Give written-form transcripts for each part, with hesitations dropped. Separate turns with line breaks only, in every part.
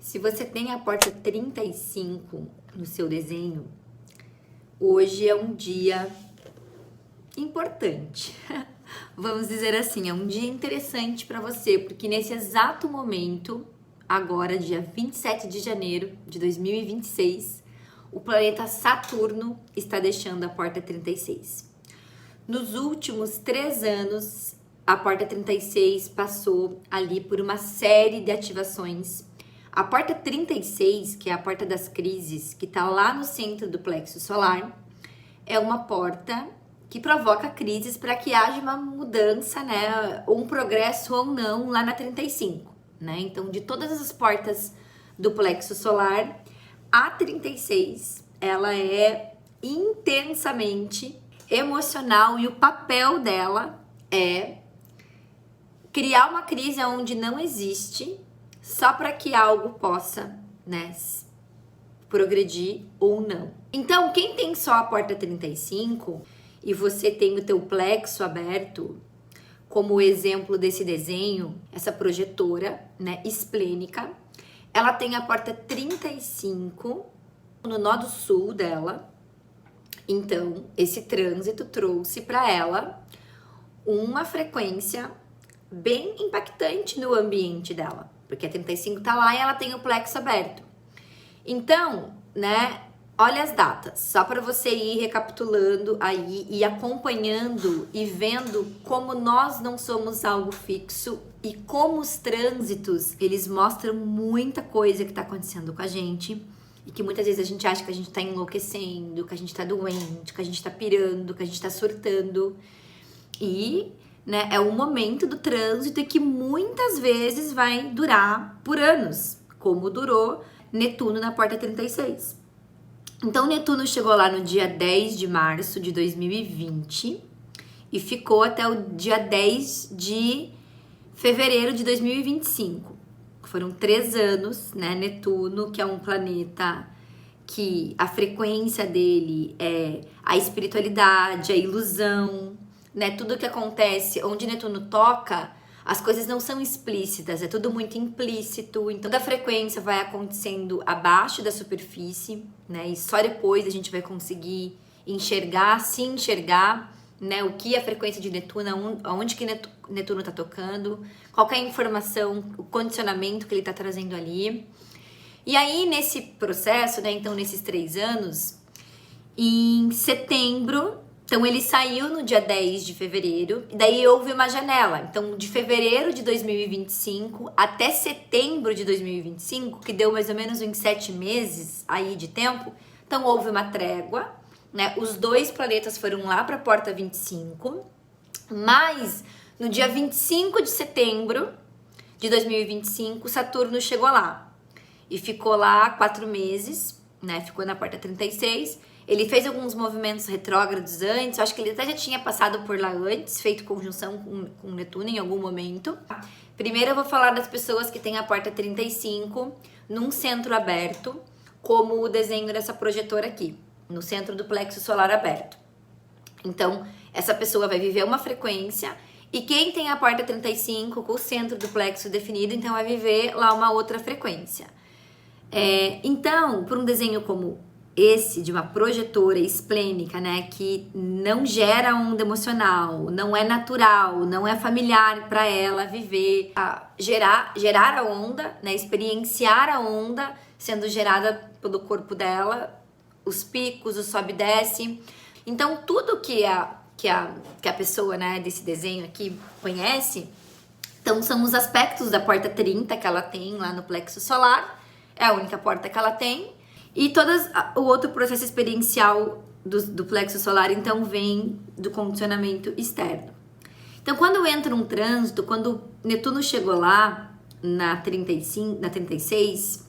Se você tem a porta 35 no seu desenho, hoje é um dia importante. Vamos dizer assim, é um dia interessante para você, porque nesse exato momento, agora dia 27 de janeiro de 2026, o planeta Saturno está deixando a porta 36. Nos últimos 3 anos, a porta 36 passou ali por uma série de ativações. A porta 36, que é a porta das crises, que está lá no centro do plexo solar, é uma porta que provoca crises para que haja uma mudança, né, ou um progresso ou não lá na 35, né? Então, de todas as portas do plexo solar, a 36, ela é intensamente emocional e o papel dela é criar uma crise onde não existe, só para que algo possa, né, progredir ou não. Então, quem tem só a porta 35 e você tem o teu plexo aberto, como exemplo desse desenho, essa projetora, né, esplênica, ela tem a porta 35 no nodo sul dela. Então, esse trânsito trouxe para ela uma frequência bem impactante no ambiente dela, porque a 35 tá lá e ela tem o plexo aberto. Então, né, olha as datas, só para você ir recapitulando aí e acompanhando e vendo como nós não somos algo fixo e como os trânsitos, eles mostram muita coisa que tá acontecendo com a gente e que muitas vezes a gente acha que a gente tá enlouquecendo, que a gente tá doente, que a gente tá pirando, que a gente tá surtando. E, né, é um momento do trânsito que muitas vezes vai durar por anos, como durou Netuno na porta 36. Então, Netuno chegou lá no dia 10 de março de 2020 e ficou até o dia 10 de fevereiro de 2025. Foram 3 anos, né? Netuno, que é um planeta que a frequência dele é a espiritualidade, a ilusão, né? Tudo que acontece onde Netuno toca, as coisas não são explícitas, é tudo muito implícito. Então, a frequência vai acontecendo abaixo da superfície, né? E só depois a gente vai conseguir enxergar, se enxergar, né? O que é a frequência de Netuno, aonde que Netuno tá tocando, qual que é a informação, o condicionamento que ele tá trazendo ali. E aí, nesse processo, né? Então, nesses 3 anos, em setembro, então ele saiu no dia 10 de fevereiro, e daí houve uma janela. Então, de fevereiro de 2025 até setembro de 2025, que deu mais ou menos uns 7 meses aí de tempo, então houve uma trégua, né? Os 2 planetas foram lá para a porta 25, mas no dia 25 de setembro de 2025, Saturno chegou lá e ficou lá 4 meses, né? Ficou na porta 36. Ele fez alguns movimentos retrógrados antes, eu acho que ele até já tinha passado por lá antes, feito conjunção com Netuno em algum momento. Primeiro eu vou falar das pessoas que têm a porta 35 num centro aberto, como o desenho dessa projetora aqui, no centro do plexo solar aberto. Então, essa pessoa vai viver uma frequência, e quem tem a porta 35 com o centro do plexo definido, então vai viver lá uma outra frequência. Então, por um desenho como esse, de uma projetora esplênica, né, que não gera onda emocional, não é natural, não é familiar para ela viver, gerar a onda, né, experienciar a onda sendo gerada pelo corpo dela, os picos, o sobe e desce. Então, tudo que a pessoa, né, desse desenho aqui conhece, então são os aspectos da porta 30 que ela tem lá no plexo solar, é a única porta que ela tem. E o outro processo experiencial do plexo solar, então, vem do condicionamento externo. Então, quando entra um trânsito, quando Netuno chegou lá na 36,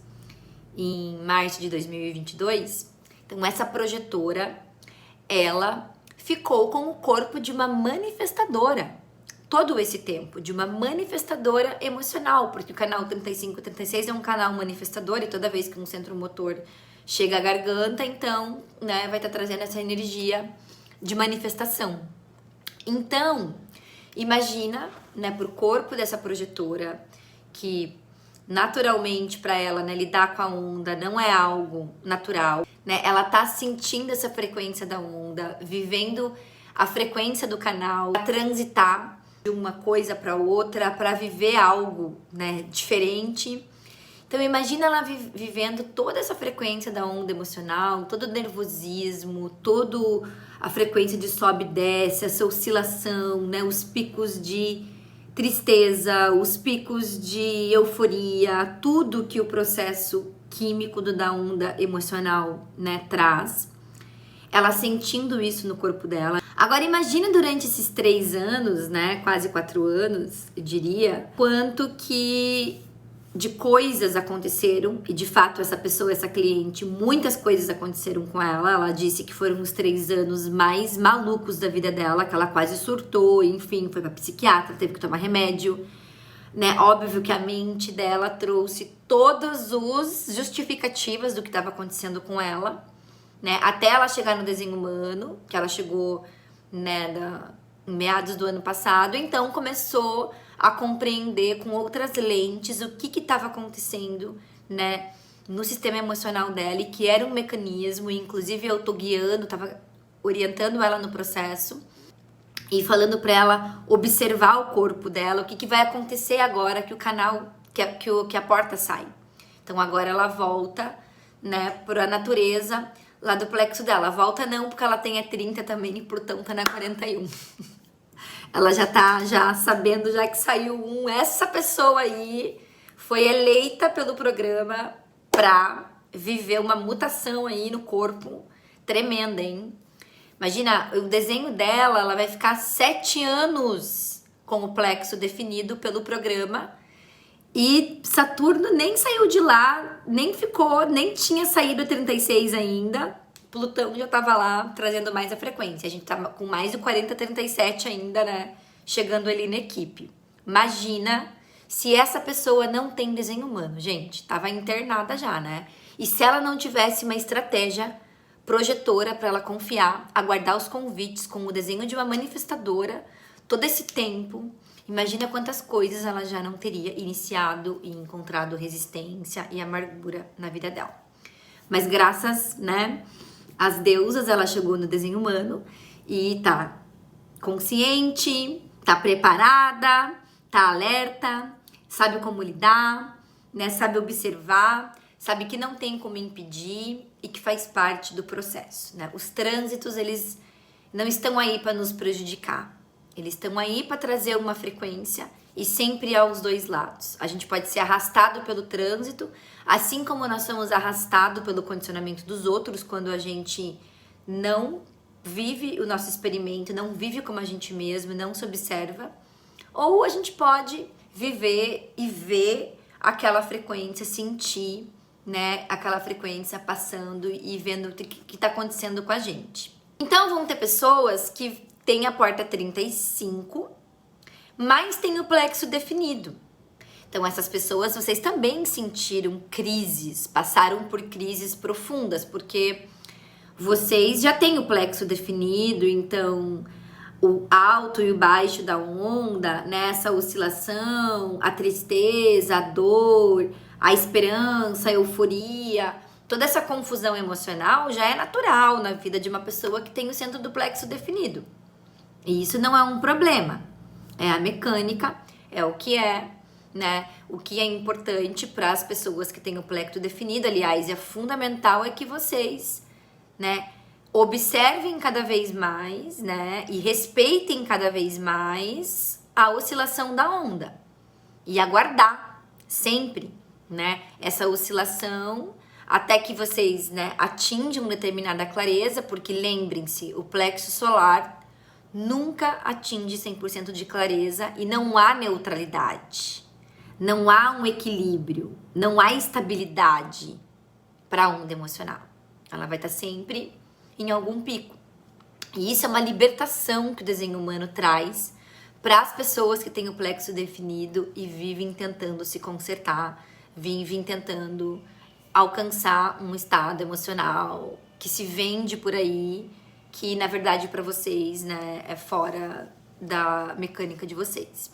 em março de 2022, então essa projetora, ela ficou com o corpo de uma manifestadora todo esse tempo, de uma manifestadora emocional, porque o canal 35-36 é um canal manifestador e toda vez que um centro motor chega à garganta, então, né, vai estar trazendo essa energia de manifestação. Então, imagina, né, pro corpo dessa projetora que naturalmente para ela, né, lidar com a onda não é algo natural, né? Ela tá sentindo essa frequência da onda, vivendo a frequência do canal, a transitar de uma coisa para outra, para viver algo, né, diferente. Então imagina ela vivendo toda essa frequência da onda emocional, todo o nervosismo, toda a frequência de sobe e desce, essa oscilação, né, os picos de tristeza, os picos de euforia, tudo que o processo químico da onda emocional, né, traz. Ela sentindo isso no corpo dela. Agora imagina durante esses 3 anos, né, quase 4 anos, eu diria, quanto que de coisas aconteceram, e de fato essa pessoa, essa cliente, muitas coisas aconteceram com ela. Ela disse que foram os 3 anos mais malucos da vida dela, que ela quase surtou, enfim, foi pra psiquiatra, teve que tomar remédio, né? Óbvio que a mente dela trouxe todas as justificativas do que estava acontecendo com ela, né? Até ela chegar no desenho humano, que ela chegou, né, em meados do ano passado. Então começou a compreender com outras lentes o que estava acontecendo, né, no sistema emocional dela, e que era um mecanismo. Inclusive eu tô guiando, tava orientando ela no processo e falando para ela observar o corpo dela, o que vai acontecer agora que o canal, que a porta sai. Então agora ela volta, né, para a natureza lá do plexo dela. Volta não, porque ela tem 30 também e Plutão tá na 41. Ela já tá sabendo já que saiu essa pessoa aí foi eleita pelo programa pra viver uma mutação aí no corpo tremenda, hein? Imagina, o desenho dela, ela vai ficar 7 anos com o plexo definido pelo programa, e Saturno nem saiu de lá, nem tinha saído 36 ainda. Plutão já tava lá trazendo mais a frequência. A gente tá com mais de 40, 37 ainda, né? Chegando ali na equipe. Imagina se essa pessoa não tem desenho humano, gente. Tava internada já, né? E se ela não tivesse uma estratégia projetora para ela confiar, aguardar os convites com o desenho de uma manifestadora todo esse tempo, imagina quantas coisas ela já não teria iniciado e encontrado resistência e amargura na vida dela. Mas graças, né, às deusas, ela chegou no desenho humano e tá consciente, tá preparada, tá alerta, sabe como lidar, né, sabe observar, sabe que não tem como impedir e que faz parte do processo, né? Os trânsitos, eles não estão aí para nos prejudicar. Eles estão aí para trazer uma frequência, e sempre aos dois lados. A gente pode ser arrastado pelo trânsito, assim como nós somos arrastados pelo condicionamento dos outros, quando a gente não vive o nosso experimento, não vive como a gente mesmo, não se observa. Ou a gente pode viver e ver aquela frequência, sentir, né, aquela frequência passando e vendo o que está acontecendo com a gente. Então vão ter pessoas que têm a porta 35, mas tem o plexo definido. Então essas pessoas, vocês também sentiram crises, passaram por crises profundas, porque vocês já têm o plexo definido. Então o alto e o baixo da onda, né, essa oscilação, a tristeza, a dor, a esperança, a euforia, toda essa confusão emocional já é natural na vida de uma pessoa que tem o centro do plexo definido. E isso não é um problema. É a mecânica, é o que é, né? O que é importante para as pessoas que têm o plexo definido, aliás, é fundamental é que vocês, né, observem cada vez mais, né, e respeitem cada vez mais a oscilação da onda e aguardar sempre, né, essa oscilação até que vocês, né, atinjam determinada clareza, porque lembrem-se, o plexo solar nunca atinge 100% de clareza e não há neutralidade, não há um equilíbrio, não há estabilidade para a onda emocional. Ela vai estar sempre em algum pico. E isso é uma libertação que o desenho humano traz para as pessoas que têm o plexo definido e vivem tentando se consertar, vivem tentando alcançar um estado emocional que se vende por aí, que na verdade para vocês, né, é fora da mecânica de vocês.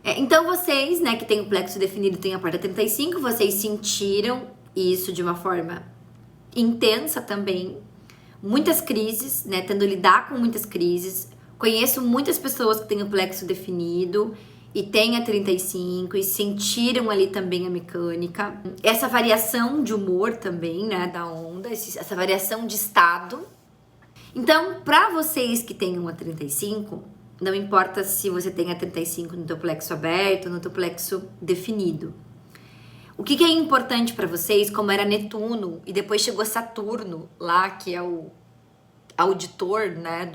Então vocês, né, que tem o plexo definido, tem a porta 35, vocês sentiram isso de uma forma intensa também. Muitas crises, né, tendo lidar com muitas crises. Conheço muitas pessoas que têm o plexo definido e têm a 35 e sentiram ali também a mecânica. Essa variação de humor também, né, da onda, essa variação de estado. Então, para vocês que tenham a 35, não importa se você tem a 35 no teu plexo aberto ou no teu plexo definido. O que é importante para vocês, como era Netuno e depois chegou Saturno lá, que é o auditor, né,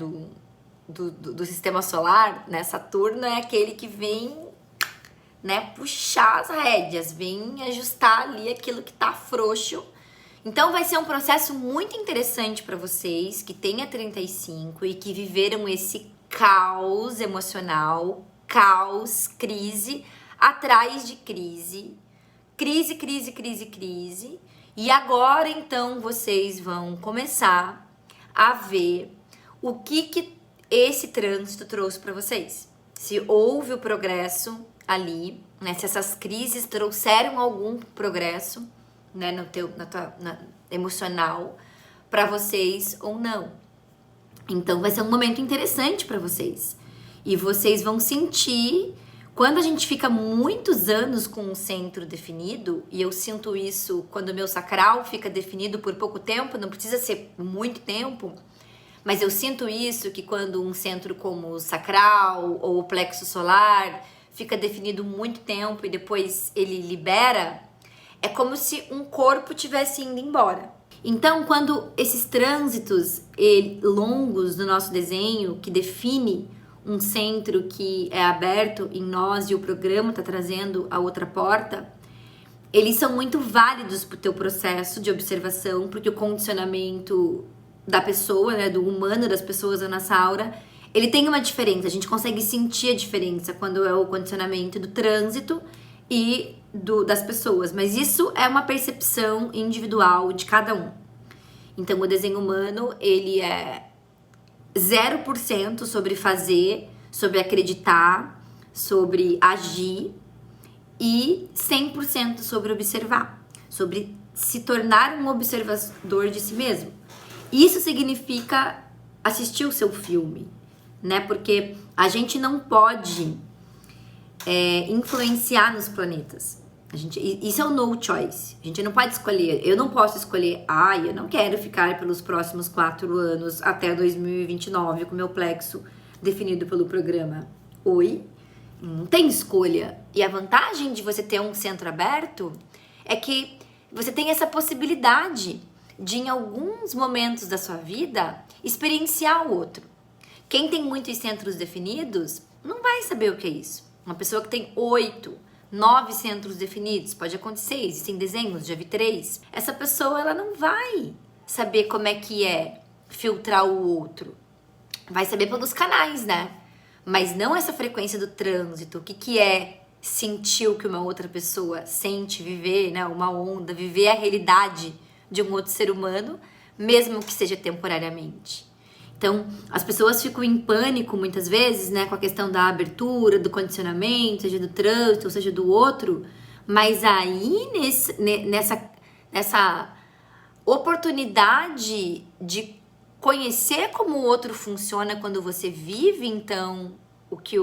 do sistema solar, né? Saturno é aquele que vem, né, puxar as rédeas, vem ajustar ali aquilo que tá frouxo. Então vai ser um processo muito interessante para vocês que têm a 35 e que viveram esse caos emocional, caos, crise, atrás de crise, crise. E agora então vocês vão começar a ver o que esse trânsito trouxe para vocês. Se houve o progresso ali, né? Se essas crises trouxeram algum progresso, né, na emocional para vocês ou não. Então vai ser um momento interessante para vocês. E vocês vão sentir, quando a gente fica muitos anos com um centro definido, e eu sinto isso quando o meu sacral fica definido por pouco tempo, não precisa ser muito tempo, mas eu sinto isso que quando um centro como o sacral ou o plexo solar fica definido muito tempo e depois ele libera, é como se um corpo tivesse indo embora. Então, quando esses trânsitos longos do nosso desenho, que define um centro que é aberto em nós e o programa está trazendo a outra porta, eles são muito válidos para o teu processo de observação, porque o condicionamento da pessoa, né, do humano, das pessoas da nossa aura, ele tem uma diferença. A gente consegue sentir a diferença quando é o condicionamento do trânsito e das pessoas, mas isso é uma percepção individual de cada um. Então o desenho humano, ele é 0% sobre fazer, sobre acreditar, sobre agir e 100% sobre observar, sobre se tornar um observador de si mesmo. Isso significa assistir o seu filme, né? Porque a gente não pode influenciar nos planetas. Isso é o no choice. A gente não pode escolher. Eu não posso escolher, eu não quero ficar pelos próximos 4 anos até 2029 com meu plexo definido pelo programa. Oi? Não tem escolha. E a vantagem de você ter um centro aberto é que você tem essa possibilidade de, em alguns momentos da sua vida, experienciar o outro. Quem tem muitos centros definidos não vai saber o que é isso. Uma pessoa que tem 8, 9 centros definidos, pode acontecer, existem desenhos, já vi 3. Essa pessoa, ela não vai saber como é que é filtrar o outro. Vai saber pelos canais, né? Mas não essa frequência do trânsito, o que é sentir o que uma outra pessoa sente, viver, né? Uma onda, viver a realidade de um outro ser humano, mesmo que seja temporariamente. Então, as pessoas ficam em pânico muitas vezes, né, com a questão da abertura, do condicionamento, seja do trânsito, ou seja do outro, mas aí nessa oportunidade de conhecer como o outro funciona quando você vive, então, o que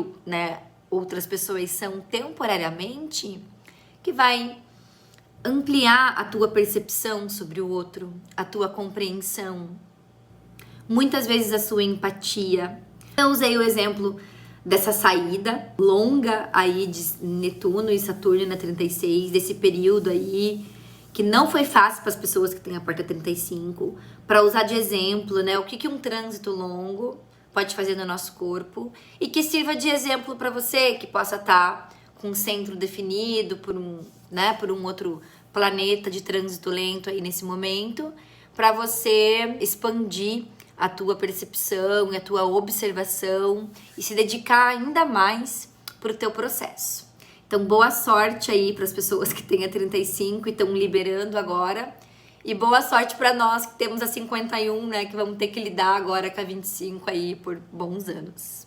outras pessoas são temporariamente, que vai ampliar a tua percepção sobre o outro, a tua compreensão, muitas vezes a sua empatia. Eu usei o exemplo dessa saída longa aí de Netuno e Saturno na 36, desse período aí que não foi fácil para as pessoas que têm a porta 35, para usar de exemplo, né, o que um trânsito longo pode fazer no nosso corpo e que sirva de exemplo para você que possa estar com um centro definido por um outro planeta de trânsito lento aí nesse momento, para você expandir a tua percepção e a tua observação e se dedicar ainda mais para o teu processo. Então, boa sorte aí para as pessoas que têm a 35 e estão liberando agora. E boa sorte para nós que temos a 51, né, que vamos ter que lidar agora com a 25 aí por bons anos.